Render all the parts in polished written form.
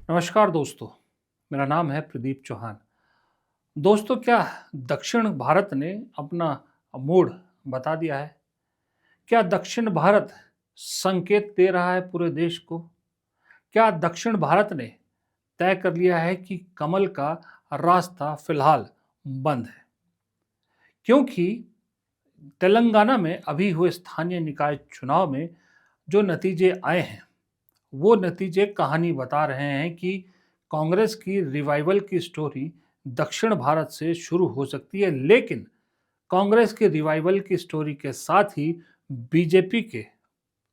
नमस्कार दोस्तों, मेरा नाम है प्रदीप चौहान। दोस्तों, क्या दक्षिण भारत ने अपना मूड बता दिया है? क्या दक्षिण भारत संकेत दे रहा है पूरे देश को? क्या दक्षिण भारत ने तय कर लिया है कि कमल का रास्ता फिलहाल बंद है? क्योंकि तेलंगाना में अभी हुए स्थानीय निकाय चुनाव में जो नतीजे आए हैं, वो नतीजे कहानी बता रहे हैं कि कांग्रेस की रिवाइवल की स्टोरी दक्षिण भारत से शुरू हो सकती है, लेकिन कांग्रेस के रिवाइवल की स्टोरी के साथ ही बीजेपी के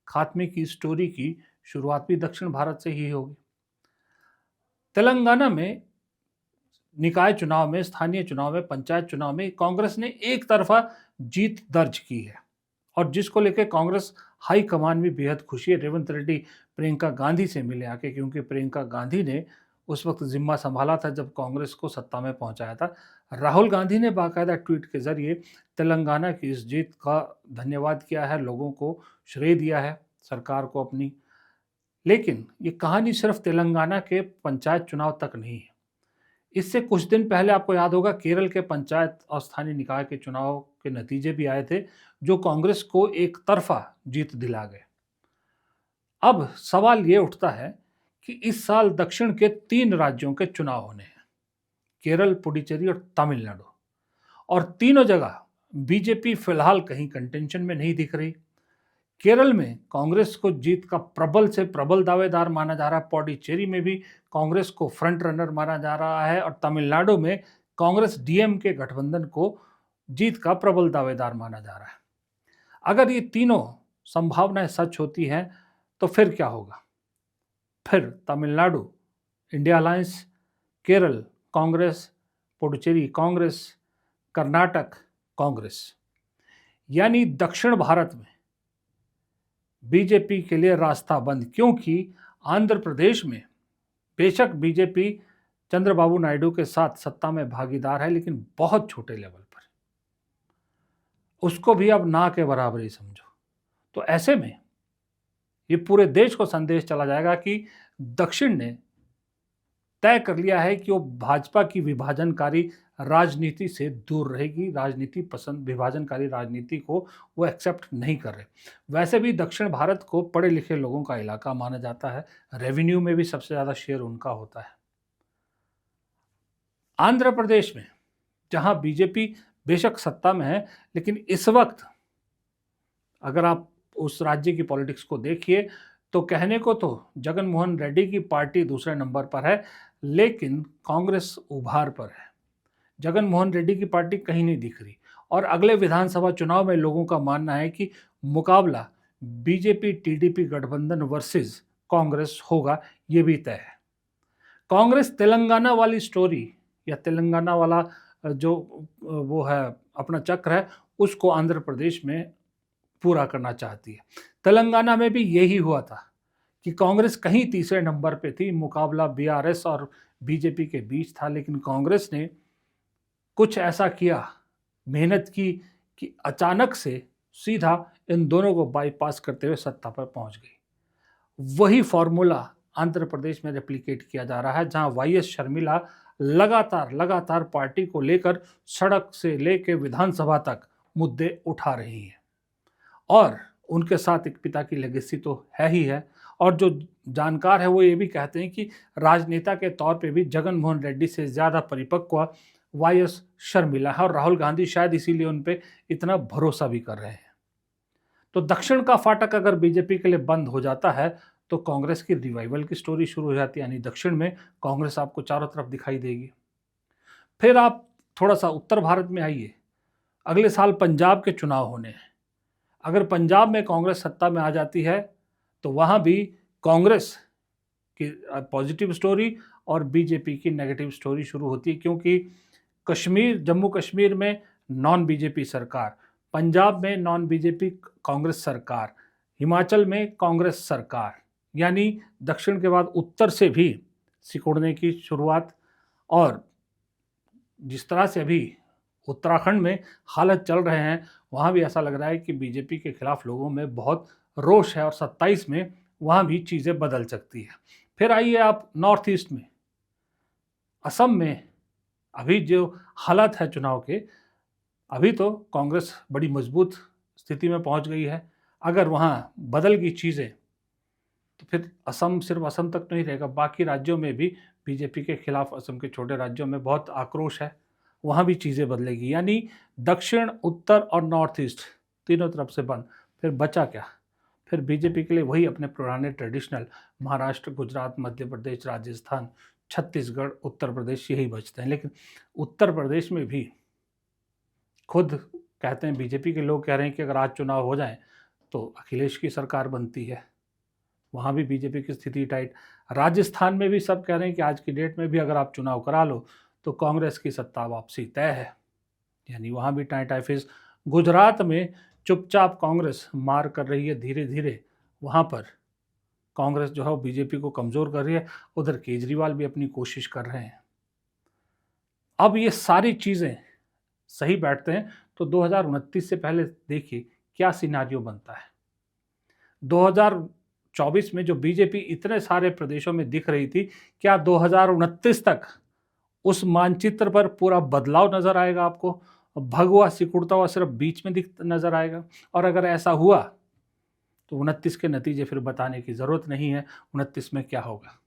खात्मे की स्टोरी की शुरुआत भी दक्षिण भारत से ही होगी। तेलंगाना में निकाय चुनाव में, स्थानीय चुनाव में, पंचायत चुनाव में कांग्रेस ने एक तरफा जीत दर्ज की है और जिसको लेकर कांग्रेस हाई कमान में बेहद खुशी है। रेवंत रेड्डी प्रियंका गांधी से मिले आके, क्योंकि प्रियंका गांधी ने उस वक्त जिम्मा संभाला था जब कांग्रेस को सत्ता में पहुंचाया था। राहुल गांधी ने बाकायदा ट्वीट के जरिए तेलंगाना की इस जीत का धन्यवाद किया है, लोगों को श्रेय दिया है, सरकार को अपनी। लेकिन ये कहानी सिर्फ तेलंगाना के पंचायत चुनाव तक नहीं है। इससे कुछ दिन पहले आपको याद होगा केरल के पंचायत और स्थानीय निकाय के चुनाव के नतीजे भी आए थे, जो कांग्रेस को एक तरफा जीत दिला गए। अब सवाल ये उठता है कि इस साल दक्षिण के 3 राज्यों के चुनाव होने हैं, केरल, पुडुचेरी और तमिलनाडु, और तीनों जगह बीजेपी फिलहाल कहीं कंटेंशन में नहीं दिख रही। केरल में कांग्रेस को जीत का प्रबल से प्रबल दावेदार माना जा रहा है, पुडुचेरी में भी कांग्रेस को फ्रंट रनर माना जा रहा है और तमिलनाडु में कांग्रेस डीएम के गठबंधन को जीत का प्रबल दावेदार माना जा रहा है। अगर ये तीनों संभावनाएं सच होती हैं तो फिर क्या होगा? फिर तमिलनाडु इंडिया अलायंस, केरल कांग्रेस, पुडुचेरी कांग्रेस, कर्नाटक कांग्रेस, यानी दक्षिण भारत में बीजेपी के लिए रास्ता बंद। क्योंकि आंध्र प्रदेश में बेशक बीजेपी चंद्रबाबू नायडू के साथ सत्ता में भागीदार है, लेकिन बहुत छोटे लेवल पर, उसको भी अब ना के बराबर ही समझो। तो ऐसे में ये पूरे देश को संदेश चला जाएगा कि दक्षिण ने तय कर लिया है कि वो भाजपा की विभाजनकारी राजनीति से दूर रहेगी, राजनीति पसंद, विभाजनकारी राजनीति को वो एक्सेप्ट नहीं कर रहे। वैसे भी दक्षिण भारत को पढ़े लिखे लोगों का इलाका माना जाता है, रेवेन्यू में भी सबसे ज़्यादा शेयर उनका होता है। आंध्र प्रदेश में जहां बीजेपी बेशक सत्ता में है, लेकिन इस वक्त अगर आप उस राज्य की पॉलिटिक्स को देखिए तो कहने को तो जगन मोहन रेड्डी की पार्टी दूसरे नंबर पर है, लेकिन कांग्रेस उभार पर है। जगन मोहन रेड्डी की पार्टी कहीं नहीं दिख रही और अगले विधानसभा चुनाव में लोगों का मानना है कि मुकाबला बीजेपी टीडीपी गठबंधन वर्सेस कांग्रेस होगा, ये भी तय है। कांग्रेस तेलंगाना वाली स्टोरी या तेलंगाना वाला जो वो है अपना चक्र है, उसको आंध्र प्रदेश में पूरा करना चाहती है। तेलंगाना में भी यही हुआ था कि कांग्रेस कहीं तीसरे नंबर पे थी, मुकाबला बीआरएस और बीजेपी के बीच था, लेकिन कांग्रेस ने कुछ ऐसा किया, मेहनत की कि अचानक से सीधा इन दोनों को बाईपास करते हुए सत्ता पर पहुंच गई। वही फॉर्मूला आंध्र प्रदेश में रेप्लिकेट किया जा रहा है, जहां वाईएस शर्मिला लगातार पार्टी को लेकर सड़क से लेकर विधानसभा तक मुद्दे उठा रही हैं और उनके साथ एक पिता की लेगेसी तो है ही है। और जो जानकार है वो ये भी कहते हैं कि राजनेता के तौर पे भी जगन मोहन रेड्डी से ज़्यादा परिपक्व वाईएस शर्मिला है और राहुल गांधी शायद इसीलिए उन पे इतना भरोसा भी कर रहे हैं। तो दक्षिण का फाटक अगर बीजेपी के लिए बंद हो जाता है तो कांग्रेस की रिवाइवल की स्टोरी शुरू हो जाती है, यानी दक्षिण में कांग्रेस आपको चारों तरफ दिखाई देगी। फिर आप थोड़ा सा उत्तर भारत में आइए, अगले साल पंजाब के चुनाव होने हैं। अगर पंजाब में कांग्रेस सत्ता में आ जाती है तो वहाँ भी कांग्रेस की पॉजिटिव स्टोरी और बीजेपी की नेगेटिव स्टोरी शुरू होती है, क्योंकि जम्मू कश्मीर में नॉन बीजेपी सरकार, पंजाब में नॉन बीजेपी कांग्रेस सरकार, हिमाचल में कांग्रेस सरकार, यानी दक्षिण के बाद उत्तर से भी सिकुड़ने की शुरुआत। और जिस तरह से अभी उत्तराखंड में हालत चल रहे हैं, वहाँ भी ऐसा लग रहा है कि बीजेपी के खिलाफ लोगों में बहुत रोष है और 27 में वहाँ भी चीज़ें बदल सकती है। फिर आइए आप नॉर्थ ईस्ट में, असम में अभी जो हालात है चुनाव के, अभी तो कांग्रेस बड़ी मजबूत स्थिति में पहुंच गई है। अगर वहां बदल गई चीज़ें तो फिर असम सिर्फ असम तक नहीं रहेगा, बाकी राज्यों में भी बीजेपी के खिलाफ, असम के छोटे राज्यों में बहुत आक्रोश है, वहाँ भी चीज़ें बदलेगी। यानी दक्षिण, उत्तर और नॉर्थ ईस्ट तीनों तरफ से बंद, फिर बचा क्या? फिर बीजेपी के लिए वही अपने पुराने ट्रेडिशनल महाराष्ट्र, गुजरात, मध्य प्रदेश, राजस्थान, छत्तीसगढ़, उत्तर प्रदेश, यही बचते हैं। लेकिन उत्तर प्रदेश में भी खुद कहते हैं, बीजेपी के लोग कह रहे हैं कि अगर आज चुनाव हो जाए तो अखिलेश की सरकार बनती है, वहाँ भी बीजेपी की स्थिति टाइट। राजस्थान में भी सब कह रहे हैं कि आज की डेट में भी अगर आप चुनाव करा लो तो कांग्रेस की सत्ता वापसी तय है, यानी वहाँ भी टाइट टाइफिस। गुजरात में चुपचाप कांग्रेस मार कर रही है, धीरे धीरे वहाँ पर कांग्रेस जो है वो बीजेपी को कमज़ोर कर रही है। उधर केजरीवाल भी अपनी कोशिश कर रहे हैं। अब ये सारी चीज़ें सही बैठते हैं तो 2029 से पहले देखिए क्या सिनारियो बनता है। 2024 में जो बीजेपी इतने सारे प्रदेशों में दिख रही थी, क्या 2029 तक उस मानचित्र पर पूरा बदलाव नजर आएगा आपको? भगवा सिकुड़ता हुआ सिर्फ बीच में दिख नजर आएगा? और अगर ऐसा हुआ तो 29 के नतीजे फिर बताने की ज़रूरत नहीं है, 29 में क्या होगा।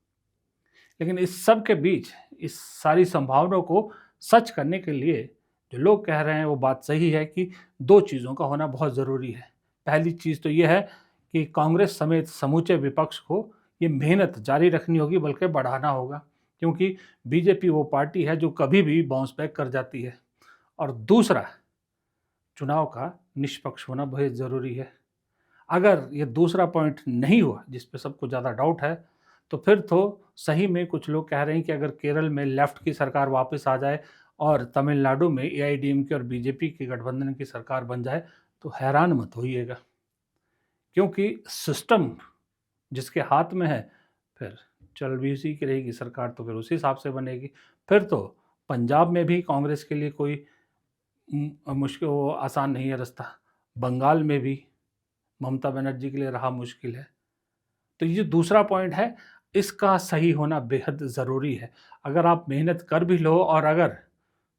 लेकिन इस सब के बीच इस सारी संभावनाओं को सच करने के लिए जो लोग कह रहे हैं वो बात सही है कि दो चीज़ों का होना बहुत ज़रूरी है। पहली चीज़ तो ये है कि कांग्रेस समेत समूचे विपक्ष को ये मेहनत जारी रखनी होगी, बल्कि बढ़ाना होगा, क्योंकि बीजेपी वो पार्टी है जो कभी भी बाउंस बैक कर जाती है। और दूसरा, चुनाव का निष्पक्ष होना बहुत ज़रूरी है। अगर ये दूसरा पॉइंट नहीं हुआ, जिस पे सबको ज़्यादा डाउट है, तो फिर तो सही में कुछ लोग कह रहे हैं कि अगर केरल में लेफ्ट की सरकार वापस आ जाए और तमिलनाडु में एआईडीएमके और बीजेपी की गठबंधन की सरकार बन जाए तो हैरान मत होइएगा, क्योंकि सिस्टम जिसके हाथ में है फिर चल भी उसी की रहेगी सरकार, तो फिर उसी हिसाब से बनेगी। फिर तो पंजाब में भी कांग्रेस के लिए कोई मुश्किल, वो आसान नहीं है रास्ता। बंगाल में भी ममता बनर्जी के लिए रहा मुश्किल है। तो ये जो दूसरा पॉइंट है, इसका सही होना बेहद ज़रूरी है। अगर आप मेहनत कर भी लो और अगर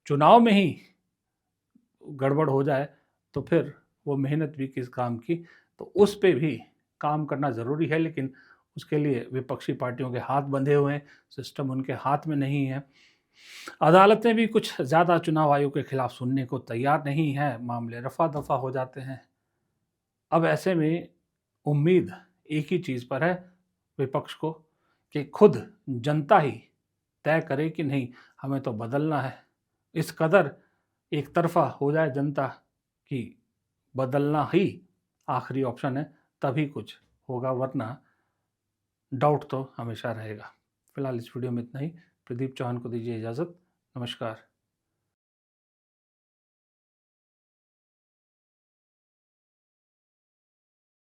चुनाव में ही गड़बड़ हो जाए तो फिर वो मेहनत भी किस काम की। तो उस पे भी काम करना ज़रूरी है, लेकिन उसके लिए विपक्षी पार्टियों के हाथ बंधे हुए हैं, सिस्टम उनके हाथ में नहीं है। अदालतें भी कुछ ज़्यादा चुनाव आयोग के खिलाफ सुनने को तैयार नहीं है, मामले रफा दफा हो जाते हैं। अब ऐसे में उम्मीद एक ही चीज़ पर है विपक्ष को, कि खुद जनता ही तय करे कि नहीं, हमें तो बदलना है। इस कदर एक तरफा हो जाए जनता कि बदलना ही आखिरी ऑप्शन है, तभी कुछ होगा, वरना डाउट तो हमेशा रहेगा। फिलहाल इस वीडियो में इतना ही। प्रदीप चौहान को दीजिए इजाज़त। नमस्कार।